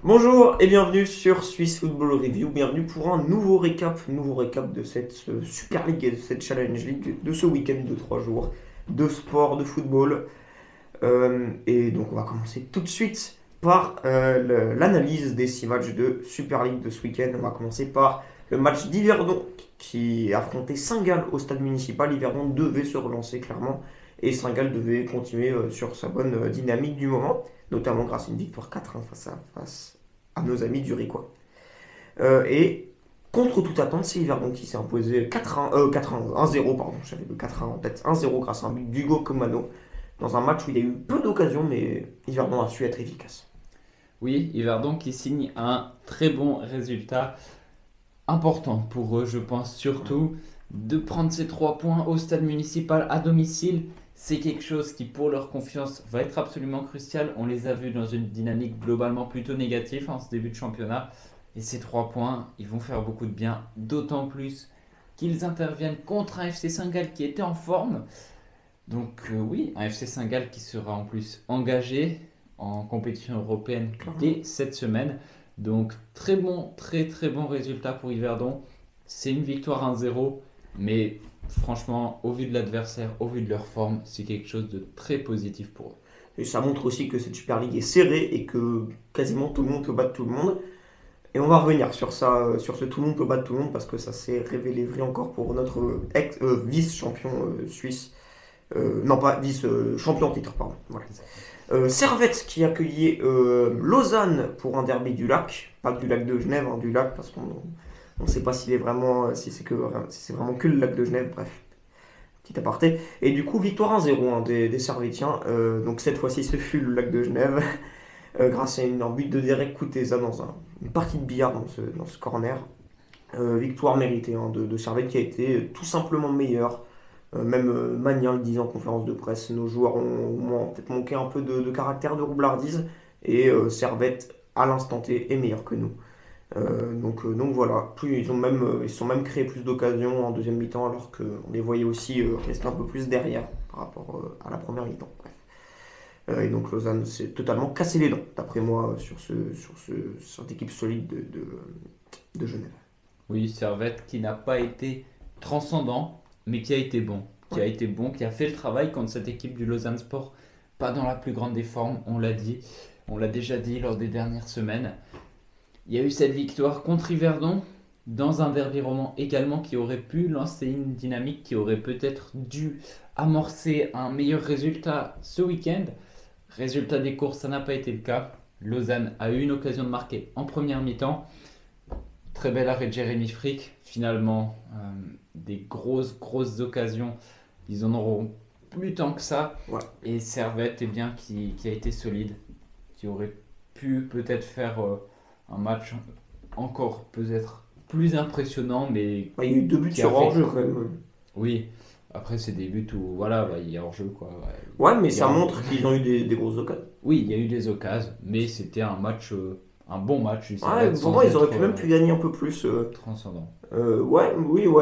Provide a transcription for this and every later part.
Bonjour et bienvenue sur Swiss Football Review. Bienvenue pour un nouveau récap de cette Super League et de cette Challenge League de ce week-end de 3 jours de sport, de football. Et donc on va commencer tout de suite par l'analyse des 6 matchs de Super League de ce week-end. On va commencer par le match d'Yverdon qui affrontait Saint-Gall au stade municipal. Yverdon devait se relancer clairement et Saint-Gall devait continuer sur sa bonne dynamique du moment, notamment grâce à une victoire 4-1 face à nos amis du Ricois. Et contre toute attente, c'est Yverdon qui s'est imposé 1-0, pardon, j'avais le 4-1 en tête, 1-0 grâce à un but d'Hugo Comano, dans un match où il y a eu peu d'occasions, mais Yverdon a su être efficace. Oui, Yverdon qui signe un très bon résultat, important pour eux, je pense surtout, de prendre ces 3 points au stade municipal à domicile. C'est quelque chose qui, pour leur confiance, va être absolument crucial. On les a vus dans une dynamique globalement plutôt négative en ce début de championnat. Et ces 3 points, ils vont faire beaucoup de bien, d'autant plus qu'ils interviennent contre un FC Saint-Gall qui était en forme. Donc oui, un FC Saint-Gall qui sera en plus engagé en compétition européenne dès cette semaine. Donc très bon, très très bon résultat pour Yverdon. C'est une victoire 1-0, mais franchement, au vu de l'adversaire, au vu de leur forme, c'est quelque chose de très positif pour eux. Et ça montre aussi que cette Super League est serrée et que quasiment tout le monde peut battre tout le monde. Et on va revenir sur ça, sur ce tout le monde peut battre tout le monde, parce que ça s'est révélé vrai encore pour notre vice-champion suisse. Non, pas vice-champion en titre, pardon. Voilà. Servette qui accueillait Lausanne pour un derby du lac, pas du lac de Genève, hein, du lac, parce qu'on ne sait pas s'il est vraiment, si c'est vraiment que le lac de Genève, bref, petit aparté. Et du coup, victoire 1-0 hein, des Servétiens, donc cette fois-ci ce fut le lac de Genève, grâce à un but de Derek Kuteza dans une partie de billard dans ce corner. Victoire méritée hein, de Servette qui a été tout simplement meilleure. Même Magnin le disait en conférence de presse, nos joueurs ont peut-être manqué un peu de caractère, de roublardise, et Servette, à l'instant T, est meilleur que nous. Donc voilà, ils se sont même créé plus d'occasions en deuxième mi-temps, alors qu'on les voyait aussi rester un peu plus derrière par rapport à la première mi-temps. Bref. Et donc Lausanne s'est totalement cassé les dents, d'après moi, sur cette équipe solide de Genève. Oui, Servette qui n'a pas été transcendant, mais qui a été bon. Qui a été bon, qui a fait le travail contre cette équipe du Lausanne Sport. Pas dans la plus grande des formes, on l'a dit. On l'a déjà dit lors des dernières semaines. Il y a eu cette victoire contre Yverdon, dans un derby roman également, qui aurait pu lancer une dynamique, qui aurait peut-être dû amorcer un meilleur résultat ce week-end. Résultat des courses, ça n'a pas été le cas. Lausanne a eu une occasion de marquer en première mi-temps. Très bel arrêt de Jérémy Frick. Finalement, des grosses occasions. Ils en auront plus tant que ça. Ouais. Et Servette, eh bien, qui a été solide. Qui aurait pu peut-être faire un match encore peut-être plus impressionnant. Mais Il y a eu 2 buts qui a sur fait- hors-jeu quand même. Oui, après c'est des buts où voilà, il y a hors-jeu quoi. Ouais, mais Il y ça a- montre qu'ils ont eu des grosses occasions. Oui, il y a eu des occasions, mais c'était un match, un bon match du Ouais, Servette pour sans moi, ils auraient être pu même pu gagner un peu plus. transcendant. Ouais,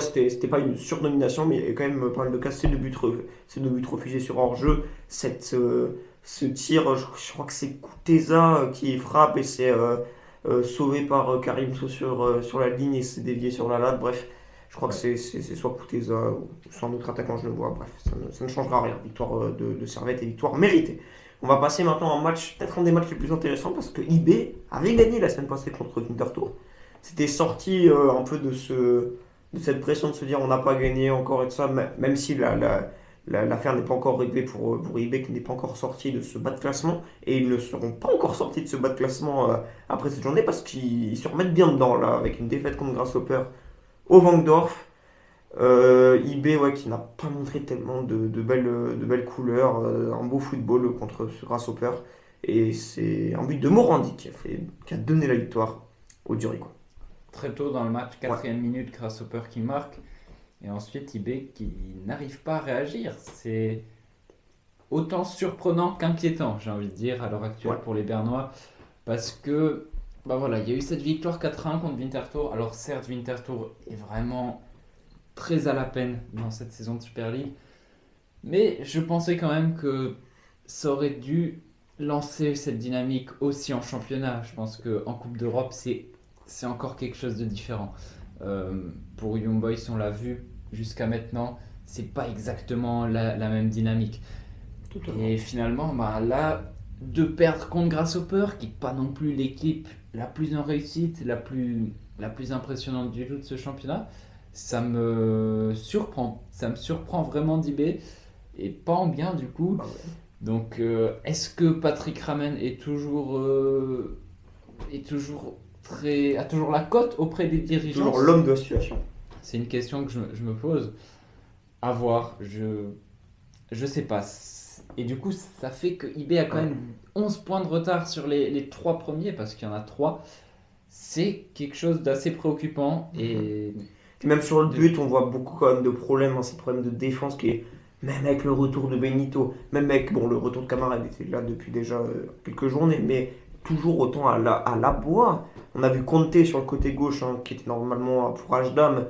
c'était pas une surdomination, mais il y avait quand même pas mal de cas. Ces 2 buts refusés sur hors-jeu. Ce tir, je crois que c'est Kuteza qui frappe et c'est sauvé par Karim sur la ligne et c'est dévié sur la latte. Bref, je crois que c'est soit Kuteza ou soit un autre attaquant, je le vois. Bref, ça ne changera rien. Victoire de Servette et victoire méritée. On va passer maintenant à un match, peut-être un des matchs les plus intéressants, parce que IB avait gagné la semaine passée contre Winterthur. C'était sorti un peu de cette pression de se dire on n'a pas gagné encore et tout ça, même si l'affaire n'est pas encore réglée pour IB qui n'est pas encore sorti de ce bas de classement, et ils ne seront pas encore sortis de ce bas de classement après cette journée parce qu'ils se remettent bien dedans là, avec une défaite contre Grasshopper au Vangdorf. IB ouais, qui n'a pas montré tellement de belles couleurs, un beau football contre ce Grasshopper, et c'est un but de Morandi qui a donné la victoire au Durico. Très tôt dans le match, 4e minute, Grasshopper qui marque. Et ensuite, IB qui n'arrive pas à réagir. C'est autant surprenant qu'inquiétant, j'ai envie de dire, à l'heure actuelle pour les Bernois. Parce que, bah voilà, il y a eu cette victoire 4-1 contre Winterthur. Alors certes, Winterthur est vraiment très à la peine dans cette saison de Super League. Mais je pensais quand même que ça aurait dû lancer cette dynamique aussi en championnat. Je pense qu'en Coupe d'Europe, c'est encore quelque chose de différent. Pour Young Boys, on l'a vu jusqu'à maintenant, c'est pas exactement la même dynamique. Totalement. Et finalement, bah, là, de perdre contre Grasshopper, qui n'est pas non plus l'équipe la plus en réussite, la plus impressionnante du tout de ce championnat, ça me surprend. Ça me surprend vraiment d'IB, et pas en bien du coup. Bah ouais. Donc, est-ce que Patrick Ramen a toujours la cote auprès des dirigeants? Toujours l'homme de la situation. C'est une question que je me pose. À voir, je sais pas. Et du coup, ça fait que IB a quand même 11 points de retard sur les 3 premiers, parce qu'il y en a 3. C'est quelque chose d'assez préoccupant. Et Même sur le but, on voit beaucoup quand même de problèmes, hein, ces problèmes de défense qui est, même avec le retour de Benito, même avec le retour de Camara, il était là depuis déjà quelques journées, mais toujours autant à la bois. On a vu Conte sur le côté gauche, hein, qui était normalement pour Ajdam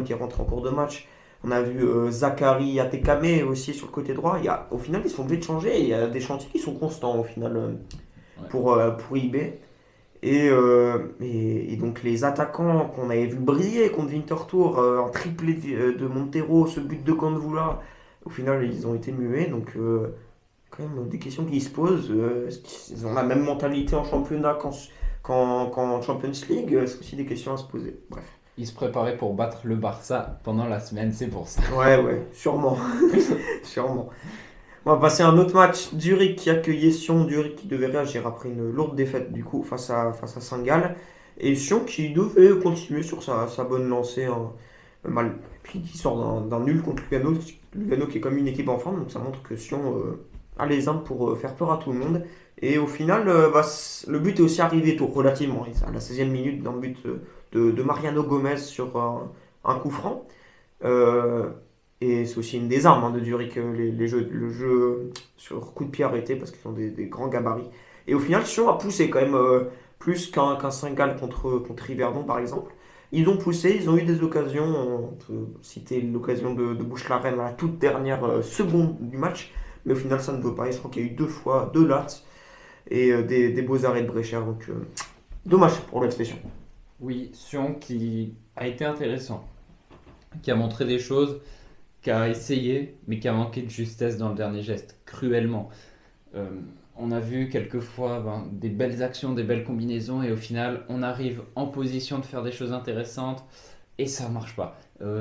qui est rentré en cours de match. On a vu Zachary Atekame aussi sur le côté droit. Au final, ils sont obligés de changer. Il y a des chantiers qui sont constants au final pour IB. Et donc les attaquants qu'on avait vu briller contre Winterthur, un triplé de Montero, ce but de Kandvula, au final ils ont été muets. Donc quand même des questions qui se posent. Est-ce qu'ils ont la même mentalité en championnat qu'en Champions League? C'est aussi des questions à se poser. Bref. il se préparait pour battre le Barça pendant la semaine, c'est pour ça. Ouais, sûrement. Sûrement. On va passer à un autre match. Zurich qui accueillait Sion. Zurich qui devait réagir après une lourde défaite du coup face à Saint-Gall. Et Sion qui devait continuer sur sa bonne lancée. Hein, puis qui sort d'un nul contre Lugano. Lugano qui est comme une équipe en forme. Donc ça montre que Sion a les armes pour faire peur à tout le monde. Et au final, le but est aussi arrivé tôt, relativement. À la 16e minute, dans le but de Mariano Gomez sur un coup franc. Et c'est aussi une des armes, hein, de Zurich, le jeu sur coup de pied arrêté, parce qu'ils ont des grands gabarits. Et au final, Sion a poussé quand même plus qu'un Saint-Gall contre Yverdon, par exemple. Ils ont poussé, ils ont eu des occasions. On peut citer l'occasion de Bouche-la-Reine à la toute dernière seconde du match. Mais au final, ça ne veut pas. Et je crois qu'il y a eu 2 fois 2 lattes et des beaux arrêts de Brecher. Donc, dommage pour le FC Sion. Oui, Sion qui a été intéressant, qui a montré des choses, qui a essayé, mais qui a manqué de justesse dans le dernier geste, cruellement. On a vu quelquefois des belles actions, des belles combinaisons, et au final, on arrive en position de faire des choses intéressantes, et ça ne marche pas.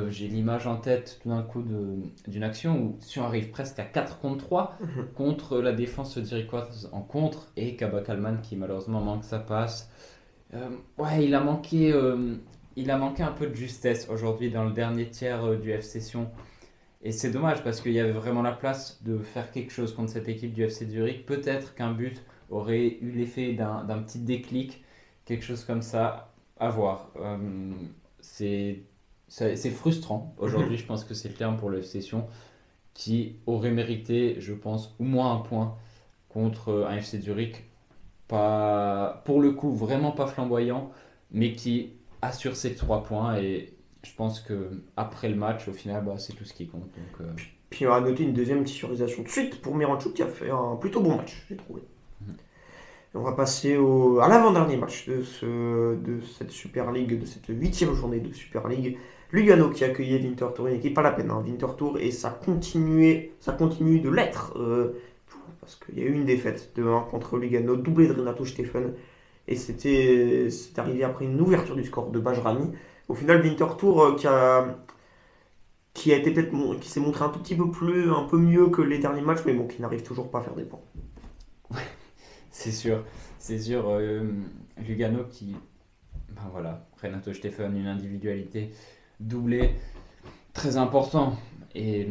J'ai l'image en tête tout d'un coup d'une action où Sion arrive presque à 4 contre 3 contre la défense zurichoise en contre, et Kaba Kalman qui malheureusement manque sa passe. Ouais, il a manqué un peu de justesse aujourd'hui dans le dernier tiers du FC Sion. Et c'est dommage parce qu'il y avait vraiment la place de faire quelque chose contre cette équipe du FC Zurich. Peut-être qu'un but aurait eu l'effet d'un petit déclic, quelque chose comme ça, à voir. C'est frustrant. Aujourd'hui, je pense que c'est le terme pour le FC Sion qui aurait mérité, je pense, au moins un point contre un FC Zurich. Pas, pour le coup, vraiment pas flamboyant, mais qui assure ses 3 points. Et je pense que après le match, au final, c'est tout ce qui compte. Donc, Puis on va noter une deuxième titularisation de suite pour Miranchuk qui a fait un plutôt bon match, j'ai trouvé. Et on va passer à l'avant-dernier match de cette Super League, de cette 8e journée de Super League. Lugano qui accueillait Winterthur, une équipe pas la peine, hein, Winterthur, et ça continue de l'être. Parce qu'il y a eu une défaite de 1 contre Lugano, doublé de Renato Steffen. Et c'est arrivé après une ouverture du score de Bajrami. Au final, Winterthur qui s'est montré un tout petit un peu mieux que les derniers matchs, mais bon, qui n'arrive toujours pas à faire des points. c'est sûr. Lugano qui, voilà, Renato Steffen, une individualité doublée, très important. Et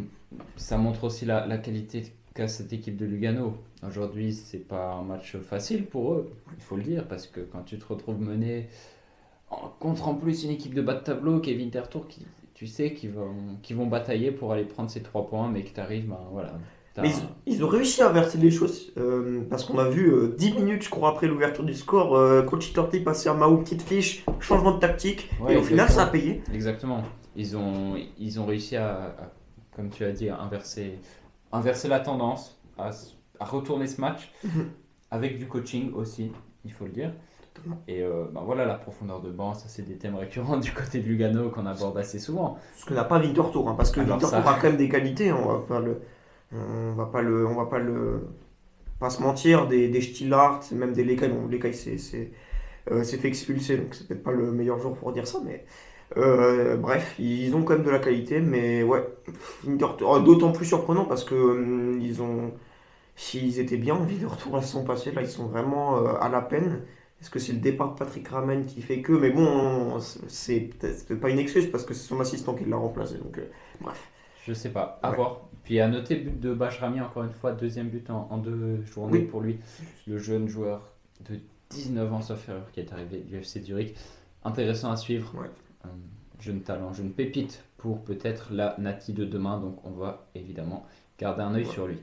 ça montre aussi la qualité qu'a cette équipe de Lugano. Aujourd'hui, c'est pas un match facile pour eux, il faut le dire, parce que quand tu te retrouves mené contre en plus une équipe de bas de tableau qui est Winterthur, tu sais qu'ils vont batailler pour aller prendre ces 3 points, mais que tu arrives, voilà. Mais ils ont réussi à inverser les choses, parce qu'on a vu 10 minutes, je crois, après l'ouverture du score, Coach Torti passer à Mao, petite fiche, changement de tactique, Ouais, et au final, ça a payé. Exactement. Ils ont réussi à, comme tu as dit, à inverser la tendance, à retourner ce match. avec du coaching aussi, il faut le dire. Et ben voilà, la profondeur de banc, ça c'est des thèmes récurrents du côté de Lugano qu'on aborde assez souvent. Ce que n'a pas Winterthur, hein, parce que Alors Winterthur ça, a quand même des qualités, hein, on va pas se mentir, des Stillhardt, même des Lekai. Bon, Lekai s'est fait expulser, donc c'est peut-être pas le meilleur jour pour dire ça, mais bref, ils ont quand même de la qualité, mais ouais, Winterthur, d'autant plus surprenant parce que s'ils étaient bien en vie de retour la saison passée, là ils sont vraiment à la peine. Est-ce que c'est le départ de Patrick Ramen qui fait que, mais bon, c'est peut-être pas une excuse parce que c'est son assistant qui l'a remplacé, donc bref. je sais pas, à Ouais. voir. Puis à noter, but de Bachrami, encore une fois, deuxième but en 2 journées Oui. pour lui. Le jeune joueur de 19 ans, sauf erreur, qui est arrivé du FC Zurich. Intéressant à suivre. Ouais. Jeune talent, jeune pépite pour peut-être la Nati de demain. Donc on va évidemment garder un œil Ouais. sur lui.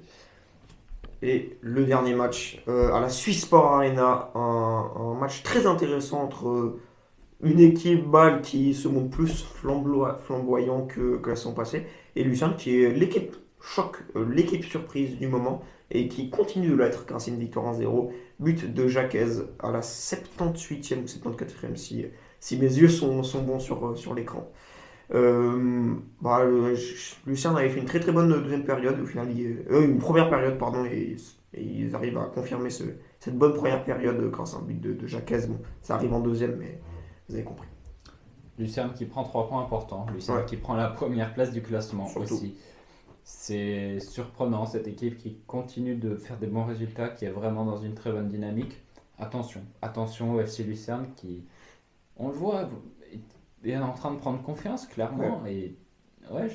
Et le dernier match à la Swiss Sport Arena, un match très intéressant entre une équipe Bâle qui se montre plus flamboyant que la saison passée et Lucerne qui est l'équipe choc, l'équipe surprise du moment et qui continue de l'être grâce à une victoire 1-0. But de Jacques à la 78e ou 74e si mes yeux sont bons sur l'écran. Lucerne avait fait une très très bonne deuxième période, au final, une première période, pardon, et ils arrivent à confirmer cette bonne première période grâce à un but de Jacques. Bon, ça arrive en deuxième, mais vous avez compris. Lucerne qui prend 3 points importants. Lucerne Ouais. qui prend la première place du classement Surtout. aussi. C'est surprenant cette équipe qui continue de faire des bons résultats, qui est vraiment dans une très bonne dynamique. Attention au FC Lucerne qui, on le voit, est en train de prendre confiance clairement. Et ouais,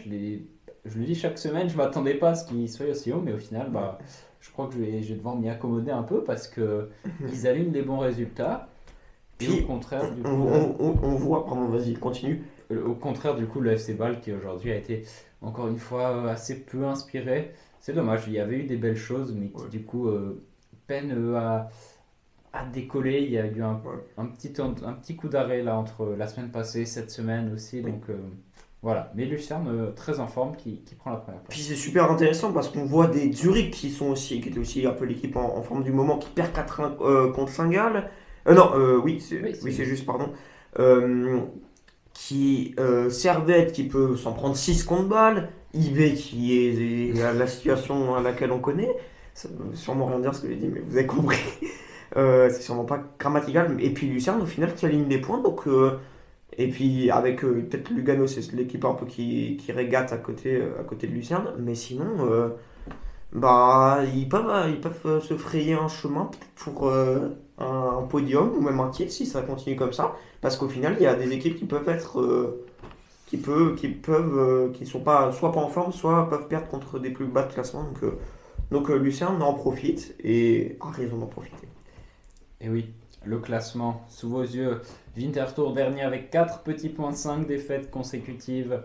je le dis chaque semaine, je m'attendais pas à ce qu'il soit aussi haut, mais au final, bah, je crois que je vais devoir m'y accommoder un peu parce que ils alignent des bons résultats. Et Puis, au contraire, du coup, on voit, pardon, vas-y, continue. au contraire, du coup, le FC Bâle qui aujourd'hui a été encore une fois assez peu inspiré. C'est dommage, il y avait eu des belles choses, mais qui Ouais. du coup peinent à décoller. Il y a eu Ouais. un petit coup d'arrêt là entre la semaine passée, cette semaine aussi. Oui. Donc voilà, mais Lucerne très en forme qui prend la première Puis place. c'est super intéressant parce qu'on voit des Zurich qui étaient aussi un peu l'équipe en forme du moment, qui perd 4-1 contre Saint-Gall. Non, oui, Oui, c'est c'est juste, pardon. Euh, Servette qui peut s'en prendre 6 contre Bâle. IB qui est la situation à laquelle on connaît. Ça veut sûrement rien dire ce que j'ai dit, mais vous avez compris. C'est sûrement pas grammatical. Et puis Lucerne, au final, qui aligne des points. Donc, et puis avec peut-être Lugano, c'est l'équipe un peu qui régate à côté de Lucerne. Mais sinon, bah, ils peuvent se frayer un chemin peut-être pour un podium ou même un titre si ça continue comme ça. Parce qu'au final, il y a des équipes qui peuvent être, qui ne sont pas, soit pas en forme, soit peuvent perdre contre des plus bas de classement. Donc Lucerne en profite et a raison d'en profiter. Et oui, le classement sous vos yeux. Winterthur dernier avec 4 petits points, 5 défaites consécutives.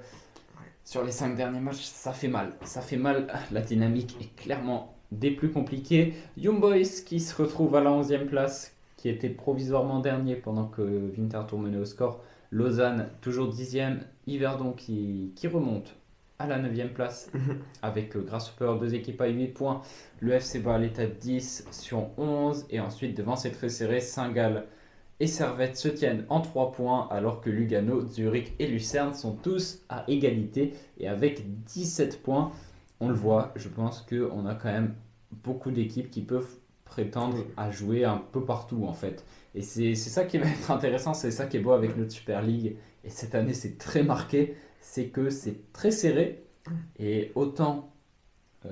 Sur les 5 derniers matchs, ça fait mal. Ça fait mal. La dynamique est clairement des plus compliquées. Young Boys qui se retrouve à la 11e place, qui était provisoirement dernier pendant que Winterthur menait au score. Lausanne toujours 10e. Yverdon qui remonte à la 9e place avec Grasshopper, 2 équipes à 8 points. Le FC Bâle est à 10 sur 11. Et ensuite, devant, c'est très serré. Saint-Gall et Servette se tiennent en 3 points alors que Lugano, Zurich et Lucerne sont tous à égalité et avec 17 points. On le voit, je pense qu'on a quand même beaucoup d'équipes qui peuvent prétendre à jouer un peu partout en fait. Et c'est ça qui va être intéressant, c'est ça qui est beau avec notre Super League. Et cette année c'est très marqué, c'est que c'est très serré et autant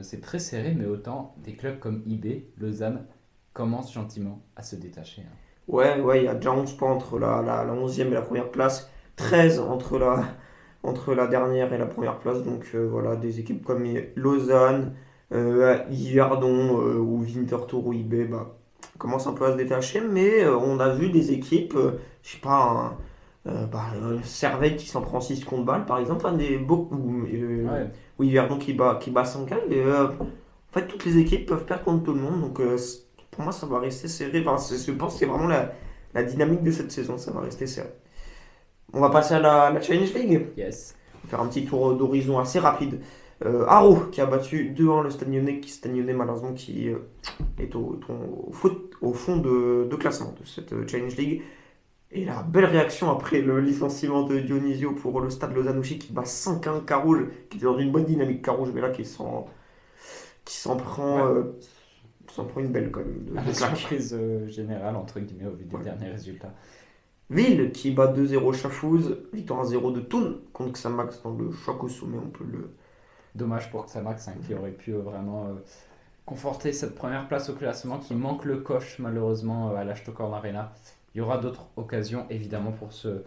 c'est très serré, mais autant des clubs comme IB, Lausanne commencent gentiment à se détacher. Ouais, il y a déjà 11 points entre la 11e et la première place, 13 entre la dernière et la première place. Donc voilà, des équipes comme Lausanne, Yverdon ou Winterthur ou IB bah, commencent un peu à se détacher. Mais on a vu des équipes, je sais pas, Servette qui s'en prend 6 contre Bâle par exemple, Ouais. ou Yverdon qui bat Saint-Gall. En fait, toutes les équipes peuvent perdre contre tout le monde. Donc pour moi, ça va rester serré. Enfin, je pense que c'est vraiment la dynamique de cette saison. Ça va rester serré. On va passer à la Challenge League. Yes. On va faire un petit tour d'horizon assez rapide. Haro qui a battu 2-1 le Stade Lyonnais malheureusement qui est au fond de classement de cette Challenge League. Et la belle réaction après le licenciement de Dionisio pour le Stade Lausanne-Ouchy qui bat 5-1 Carouge, qui était dans une bonne dynamique Carouge, mais là qui s'en prend, s'en prend une belle quand même de claque. Surprise générale, entre guillemets, au vu des derniers résultats. Ville qui bat 2-0 Chafouz, victoire 1-0 de Thun contre Xamax dans le choc au sommet, on peut le... Dommage pour Xamax qui aurait pu vraiment conforter cette première place au classement, qui manque le coche malheureusement à la Stockholm Arena. Il y aura d'autres occasions évidemment pour se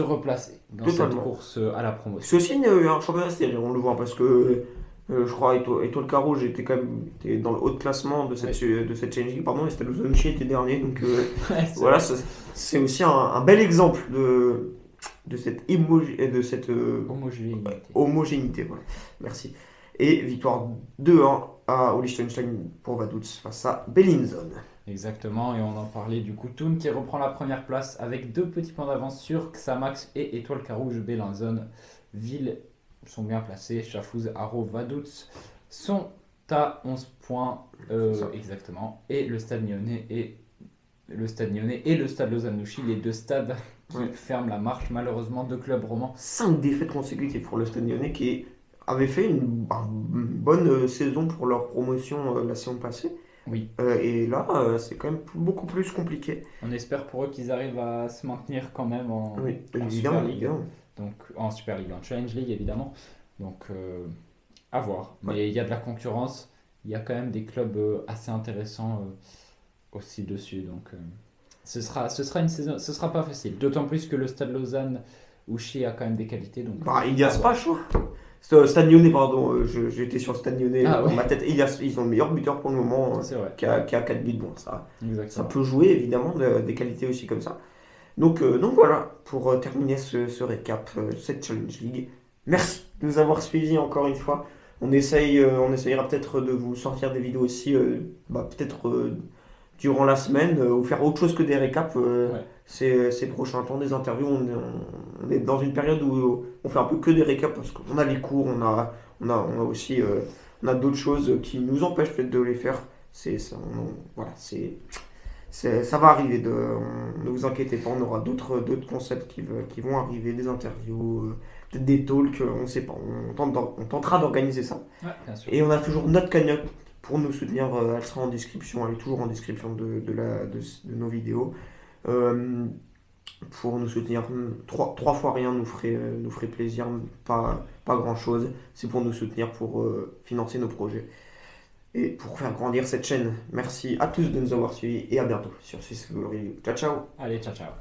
replacer dans cette course à la promotion. C'est aussi un championnat serré, on le voit, parce que je crois Étoile Carouge était quand même dans le haut de classement de cette Challenge League, pardon, et Stade Lausanne-Ouchy était dernier, donc voilà, c'est aussi un bel exemple de cette homogénéité. Voilà. Merci. Et victoire 2-1 au Liechtenstein pour Vaduz face à Bellinzone. Exactement, et on en parlait du coup, Thun qui reprend la première place avec 2 petits points d'avance sur Xamax et Étoile Carouge. Bellinzone, Ville sont bien placés, Chafouz, Haro, Vaduz sont à 11 points exactement, et le Stade Lyonnais et le Stade Lausanne-Ouchy, les 2 stades qui ferment la marche malheureusement, 2 clubs romans. 5 défaites consécutives pour le Stade Lyonnais qui avait fait une bonne saison pour leur promotion la saison passée. Oui. Et là, c'est quand même beaucoup plus compliqué. On espère pour eux qu'ils arrivent à se maintenir quand même en Super League. Donc en Super League, en Challenge League évidemment. Donc à voir. Mais il y a de la concurrence. Il y a quand même des clubs assez intéressants aussi dessus. Donc ce sera une saison. Ce sera pas facile. D'autant plus que le Stade Lausanne-Ouchy a quand même des qualités. Donc Ilias Pache. Stade Lyonnais, pardon, j'étais sur le Stade Lyonnais dans ma tête. Ils ont le meilleur buteur pour le moment, qui a 4 buts. Bon, ça peut jouer évidemment, des qualités aussi comme ça. Donc voilà, pour terminer ce récap, cette Challenge League. Merci de nous avoir suivis encore une fois. On essayera peut-être de vous sortir des vidéos aussi, peut-être durant la semaine, ou faire autre chose que des récaps ces prochains temps, des interviews. On est dans une période où on fait un peu que des récaps parce qu'on a les cours, on a aussi d'autres choses qui nous empêchent peut-être de les faire. Ça va arriver, ne vous inquiétez pas, on aura d'autres concepts qui vont arriver, des interviews, peut-être des talks, on ne sait pas, on tentera d'organiser ça. Ouais, bien sûr. Et on a toujours notre cagnotte pour nous soutenir, elle sera en description, elle est toujours en description de nos vidéos. Pour nous soutenir, 3 fois rien nous ferait plaisir, pas grand chose, c'est pour nous soutenir, pour financer nos projets et pour faire grandir cette chaîne. Merci à tous de nous avoir suivis et à bientôt sur Swiss Football Review. Ciao ciao. Allez, ciao ciao.